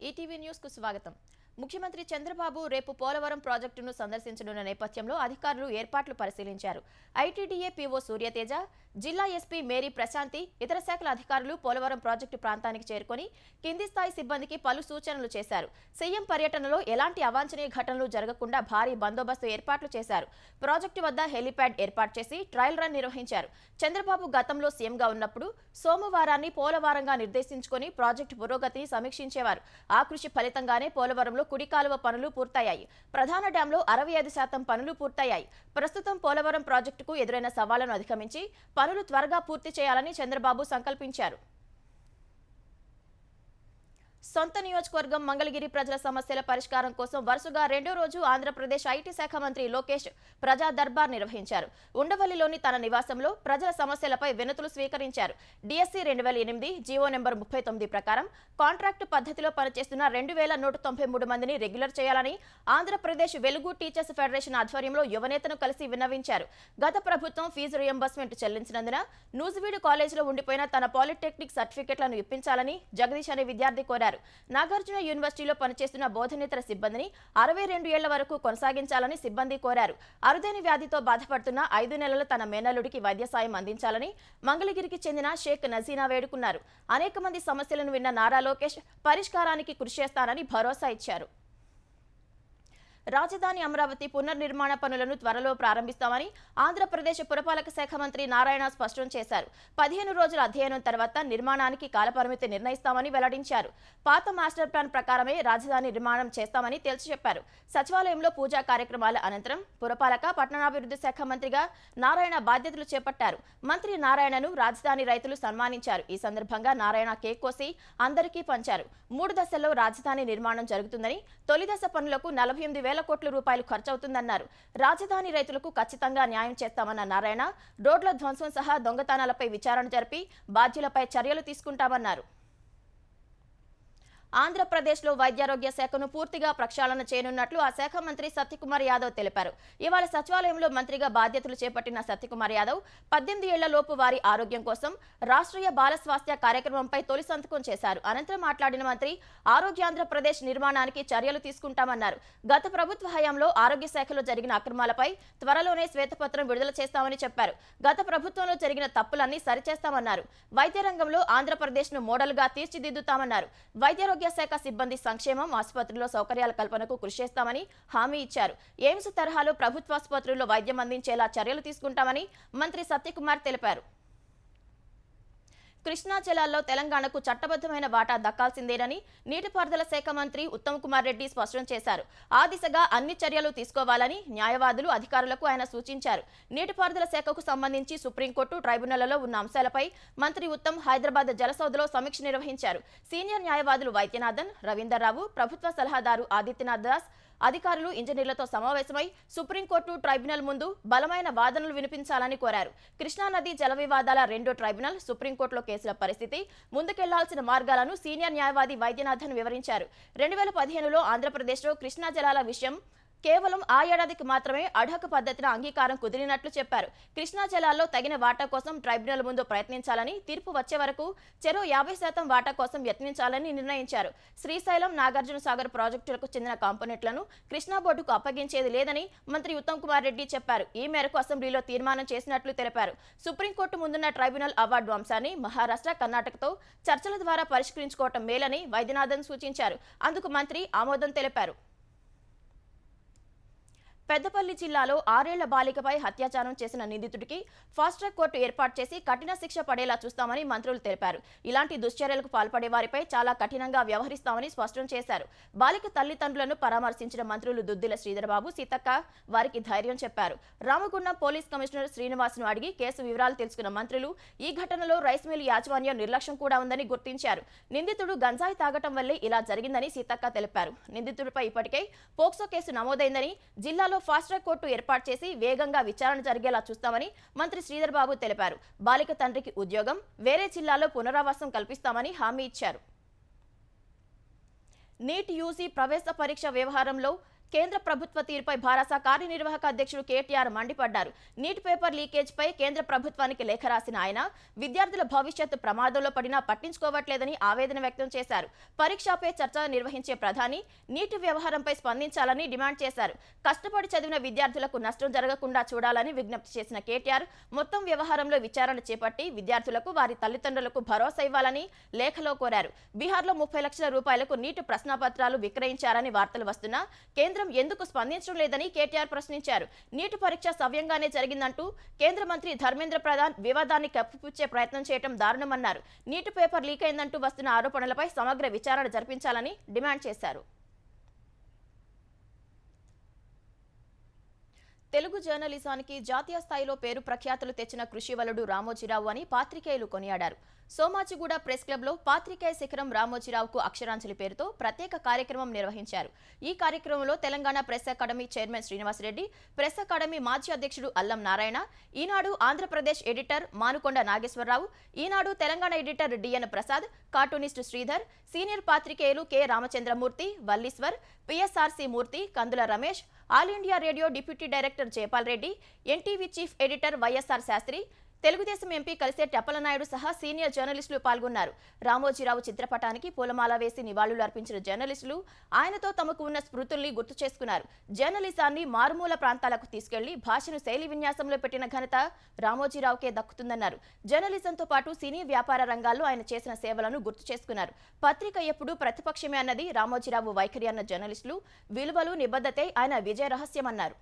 ETV news కు స్వాగతం. ముఖ్యమంత్రి చంద్రబాబు రేపు పోలవరం ప్రాజెక్టును సందర్శించనున్న నేపథ్యంలో అధికారులు ఏర్పాట్లు పరిశీలించారు. ఐటీడీఏ పీఓ సూర్యతేజ, జిల్లా ఎస్పీ మేరీ ప్రశాంతి, ఇతర శాఖల అధికారులు పోలవరం ప్రాజెక్టు ప్రాంతానికి చేరుకొని కింది స్థాయి సిబ్బందికి పలు సూచనలు చేశారు. సీఎం పర్యటనలో ఎలాంటి అవాంఛనీయ ఘటనలు జరగకుండా భారీ బందోబస్తు ఏర్పాట్లు చేశారు. ప్రాజెక్టు వద్ద హెలీప్యాడ్ ఏర్పాటు చేసి ట్రయల్ రన్ నిర్వహించారు. చంద్రబాబు గతంలో సీఎంగా ఉన్నప్పుడు సోమవారాన్ని పోలవరంగా నిర్దేశించుకొని ప్రాజెక్టు పురోగతిని సమీక్షించేవారు. ఆ కృషి ఫలితంగానే పోలవరంలో కుడి కాలువ పనులు పూర్తయ్యాయి. ప్రధాన డ్యాంలో 65% పనులు పూర్తయ్యాయి. ప్రస్తుతం పోలవరం ప్రాజెక్టుకు ఎదురైన సవాళ్లను అధిగమించి పనులు త్వరగా పూర్తి చేయాలని చంద్రబాబు సంకల్పించారు. సొంత నియోజకవర్గం మంగళగిరి ప్రజల సమస్యల పరిష్కారం కోసం వరుసగా రెండో రోజు ఆంధ్రప్రదేశ్ ఐటీ శాఖ మంత్రి లోకేష్ ప్రజా దర్బార్ నిర్వహించారు. ఉండవల్లిలోని తన నివాసంలో ప్రజల సమస్యలపై వినతులు స్వీకరించారు. డిఎస్సి 2008 జీవో నెంబర్ 39 ప్రకారం కాంట్రాక్టు పద్ధతిలో పనిచేస్తున్న 2193 మందిని రెగ్యులర్ చేయాలని ఆంధ్రప్రదేశ్ వెలుగు టీచర్స్ ఫెడరేషన్ ఆధ్వర్యంలో యువనేతను కలిసి విన్నవించారు. గత ప్రభుత్వం ఫీజు రియంబర్స్మెంట్ చెల్లించినందున నూజివీడు కాలేజీలో ఉండిపోయిన తన పాలిటెక్నిక్ సర్టిఫికెట్లను ఇప్పించాలని జగదీష్ అనే విద్యార్థి కోరారు. నాగార్జున యూనివర్సిటీలో పనిచేస్తున్న బోధనేతర సిబ్బందిని 62 ఏళ్ల వరకు కొనసాగించాలని సిబ్బంది కోరారు. అరుదైన వ్యాధితో బాధపడుతున్న 5 నెలల తన మేనల్లుడికి వైద్య సాయం అందించాలని మంగళగిరికి చెందిన షేక్ నజీనా వేడుకున్నారు. అనేక మంది సమస్యలను విన్న నారా లోకేష్ పరిష్కారానికి కృషి చేస్తానని భరోసా ఇచ్చారు. రాజధాని అమరావతి పునర్నిర్మాణ పనులను త్వరలో ప్రారంభిస్తామని ఆంధ్రప్రదేశ్ పురపాలక శాఖ మంత్రి నారాయణ స్పష్టం చేశారు. 15 రోజుల అధ్యయనం తర్వాత నిర్మాణానికి కాలపరిమితి నిర్ణయిస్తామని వెల్లడించారు. పాత మాస్టర్ ప్లాన్ ప్రకారమే రాజధాని నిర్మాణం చేస్తామని తేల్చి చెప్పారు. సచివాలయంలో పూజా కార్యక్రమాల అనంతరం పురపాలక పట్టణాభివృద్ధి శాఖ మంత్రిగా నారాయణ బాధ్యతలు చేపట్టారు. మంత్రి నారాయణను రాజధాని రైతులు సన్మానించారు. ఈ సందర్భంగా నారాయణ కేక్ కోసి అందరికీ పంచారు. 3 దశల్లో రాజధాని నిర్మాణం జరుగుతుందని, తొలి దశ పనులకు 48,000 కోట్ల రూపాయలు ఖర్చవుతుందన్నారు. రాజధాని రైతులకు ఖచ్చితంగా న్యాయం చేస్తామన్న నారాయణ రోడ్ల ధ్వంసం సహా దొంగతనాలపై విచారణ జరిపి బాధ్యులపై చర్యలు తీసుకుంటామన్నారు. ఆంధ్రప్రదేశ్లో వైద్యారోగ్య శాఖను పూర్తిగా ప్రక్షాళన చేయనున్నట్లు ఆ శాఖ మంత్రి సత్యకుమార్ యాదవ్ తెలిపారు. ఇవాళ సచివాలయంలో మంత్రిగా బాధ్యతలు చేపట్టిన సత్యకుమార్ యాదవ్ 18 ఏళ్ల లోపు వారి ఆరోగ్యం కోసం రాష్ట్రీయ బాల స్వాస్థ్య కార్యక్రమంపై తొలి సంతకం చేశారు. అనంతరం మాట్లాడిన మంత్రి ఆరోగ్యాంధ్రప్రదేశ్ నిర్మాణానికి చర్యలు తీసుకుంటామన్నారు. గత ప్రభుత్వ హయాంలో ఆరోగ్య శాఖలో జరిగిన అక్రమాలపై త్వరలోనే శ్వేతపత్రం విడుదల చేస్తామని చెప్పారు. గత ప్రభుత్వంలో జరిగిన తప్పులన్నీ సరిచేస్తామన్నారు. వైద్య రంగంలో ఆంధ్రప్రదేశ్ను మోడల్గా తీర్చిదిద్దుతామన్నారు. వైద్యారోగ్య శాఖ సిబ్బంది సంక్షేమం, ఆసుపత్రుల్లో సౌకర్యాల కల్పనకు కృషి చేస్తామని హామీ ఇచ్చారు. ఎయిమ్స్ తరహాలో ప్రభుత్వాసుపత్రుల్లో వైద్యం అందించేలా చర్యలు తీసుకుంటామని మంత్రి సత్యకుమార్ తెలిపారు. కృష్ణా జలాల్లో తెలంగాణకు చట్టబద్దమైన వాటా దక్కాల్సిందేనని నీటిపారుదల శాఖ మంత్రి ఉత్తమ్ కుమార్ రెడ్డి స్పష్టం చేశారు. ఆ దిశగా అన్ని చర్యలు తీసుకోవాలని న్యాయవాదులు, అధికారులకు ఆయన సూచించారు. నీటిపారుదల శాఖకు సంబంధించి సుప్రీంకోర్టు, ట్రైబ్యునల్లో ఉన్న అంశాలపై మంత్రి ఉత్తమ్ హైదరాబాద్ జలసౌధలో సమీక్ష నిర్వహించారు. సీనియర్ న్యాయవాదులు వైద్యనాథన్, రవీందర్రావు, ప్రభుత్వ సలహాదారు ఆదిత్యనాథ్ దాస్, అధికారులు, ఇంజనీర్లతో సమావేశమై సుప్రీంకోర్టు, ట్రైబ్యునల్ ముందు బలమైన వాదనలు వినిపించాలని కోరారు. కృష్ణానది జల వివాదాల 2వ ట్రైబ్యునల్, సుప్రీంకోర్టులో కేసుల పరిస్థితి, ముందుకెళ్లాల్సిన మార్గాలను సీనియర్ న్యాయవాది వైద్యనాథన్ వివరించారు. 2015లో ఆంధ్రప్రదేశ్లో కృష్ణా జలాల విషయం కేవలం ఆ ఏడాదికి మాత్రమే అఢక పద్ధతిన అంగీకారం కుదిరినట్లు చెప్పారు. కృష్ణా జలాల్లో తగిన వాటా కోసం ట్రైబ్యునల్ ముందు ప్రయత్నించాలని, తీర్పు వచ్చే వరకు చెరో 50% వాటా కోసం యత్నించాలని నిర్ణయించారు. శ్రీశైలం, నాగార్జున సాగర్ ప్రాజెక్టులకు చెందిన కాంపోనెంట్లను కృష్ణా బోర్డుకు అప్పగించేది లేదని మంత్రి ఉత్తమ్ కుమార్ రెడ్డి చెప్పారు. ఈ మేరకు అసెంబ్లీలో తీర్మానం చేసినట్లు తెలిపారు. సుప్రీంకోర్టు ముందున్న ట్రైబ్యునల్ అవార్డు అంశాన్ని మహారాష్ట్ర, కర్ణాటకతో చర్చల ద్వారా పరిష్కరించుకోవటం మేలని వైద్యనాథన్ సూచించారు. అందుకు మంత్రి ఆమోదం తెలిపారు. పెద్దపల్లి జిల్లాలో 6 ఏళ్ల బాలికపై అత్యాచారం చేసిన నిందితుడికి ఫాస్ట్ ట్రాక్ కోర్టు ఏర్పాటు చేసి కఠిన శిక్ష పడేలా చూస్తామని మంత్రులు తెలిపారు. ఇలాంటి దుశ్చర్యలకు పాల్పడే వారిపై చాలా కఠినంగా వ్యవహరిస్తామని స్పష్టం చేశారు. బాలిక తల్లిదండ్రులను పరామర్శించిన మంత్రులు దుద్దిల శ్రీధరబాబు, సీతక్క వారికి ధైర్యం చెప్పారు. రామగుండం పోలీస్ కమిషనర్ శ్రీనివాస్ను అడిగి కేసు వివరాలు తెలుసుకున్న మంత్రులు ఈ ఘటనలో రైస్ మిల్ యాజమాన్యం నిర్లక్ష్యం కూడా ఉందని గుర్తించారు. నిందితుడు గంజాయి తాగటం వల్లే ఇలా జరిగిందని సీతక్క తెలిపారు. నిందితుడిపై ఇప్పటికే పోక్సో కేసు నమోదైందని, జిల్లాలో ఫాస్ట్ ట్రాక్ కోర్టు ఏర్పాటు చేసి వేగంగా విచారణ జరిగేలా చూస్తామని మంత్రి శ్రీధర్ బాబు తెలిపారు. బాలిక తండ్రికి ఉద్యోగం, వేరే జిల్లాలో పునరావాసం కల్పిస్తామని హామీ ఇచ్చారు. నీట్ యూజీ ప్రవేశ పరీక్ష వ్యవహారంలో కేంద్ర ప్రభుత్వ తీరుపై భారత కార్యనిర్వాహక అధ్యక్షుడు కేటీఆర్ మండిపడ్డారు. నీట్ పేపర్ లీకేజ్ పై కేంద్ర ప్రభుత్వానికి లేఖ రాసిన ఆయన విద్యార్థుల భవిష్యత్తు ప్రమాదంలో పడినా పట్టించుకోవట్లేదని ఆవేదన వ్యక్తం చేశారు. పరీక్షపై చర్చ నిర్వహించే ప్రధాని నీటి వ్యవహారంపై స్పందించాలని డిమాండ్ చేశారు. కష్టపడి చదివిన విద్యార్థులకు నష్టం జరగకుండా చూడాలని విజ్ఞప్తి చేసిన కేటీఆర్ మొత్తం వ్యవహారంలో విచారణ చేపట్టి విద్యార్థులకు వారి తల్లిదండ్రులకు భరోసా ఇవ్వాలని లేఖలో కోరారు. బీహార్లో 30 లక్షల రూపాయలకు నీటి ప్రశ్నాపత్రాలు విక్రయించారని వార్తలు వస్తున్నా కేంద్రం ఎందుకు స్పందించడం లేదని కేటీఆర్ ప్రశ్నించారు. నీటి పరీక్ష సవ్యంగానే జరిగిందంటూ కేంద్ర మంత్రి ధర్మేంద్ర ప్రధాన్ వివాదాన్ని కప్పిపుచ్చే ప్రయత్నం చేయడం దారుణమన్నారు. నీటి పేపర్ లీక్ అయిందంటూ వస్తున్న ఆరోపణలపై సమగ్ర విచారణ జరిపించాలని డిమాండ్ చేశారు. తెలుగు జర్నలిజానికి జాతీయ స్థాయిలో పేరు ప్రఖ్యాతులు తెచ్చిన కృషివలుడు రామోజీరావు అని పాత్రికేయులు కొనియాడారు. సోమాజిగూడ ప్రెస్ క్లబ్లో పాత్రికేయ శిఖరం రామోజీరావుకు అక్షరాంజలి పేరుతో ప్రత్యేక కార్యక్రమం నిర్వహించారు. ఈ కార్యక్రమంలో Telangana press academy chairman Srinivasareddy, press academy మాజీ అధ్యక్షుడు Allam Narayana, Eenadu Andhra Pradesh editor Manukonda Nageswararao, Eenadu Telangana editor DN Prasad, cartoonist Sridhar, senior పాత్రికేయులు K Ramachandramurthy, Valliswar, PSRC Murthy, Kandula Ramesh, all India radio deputy director Jayapal Reddy, NTV chief editor YSR Sastri, Telugu Desam MP Kalisetti Appalanaidu సహా సీనియర్ జర్నలిస్టులు పాల్గొన్నారు. రామోజీరావు చిత్రపటానికి పూలమాల వేసి నివాళులు అర్పించిన జర్నలిస్టులు ఆయనతో తమకు ఉన్న స్మృతుల్ని గుర్తు చేసుకున్నారు. జర్నలిజాన్ని మారుమూల ప్రాంతాలకు తీసుకెళ్లి భాషను శైలి విన్యాసంలో పెట్టిన ఘనత రామోజీరావుకే దక్కుతుందన్నారు. జర్నలిజంతో పాటు సినీ వ్యాపార రంగాల్లో ఆయన చేసిన సేవలను గుర్తు చేసుకున్నారు. పత్రిక ఎప్పుడూ ప్రతిపక్షమే అన్నది రామోజీరావు వైఖరి అన్న జర్నలిస్టులు విలువలు నిబద్ధతే ఆయన విజయ రహస్యమన్నారు.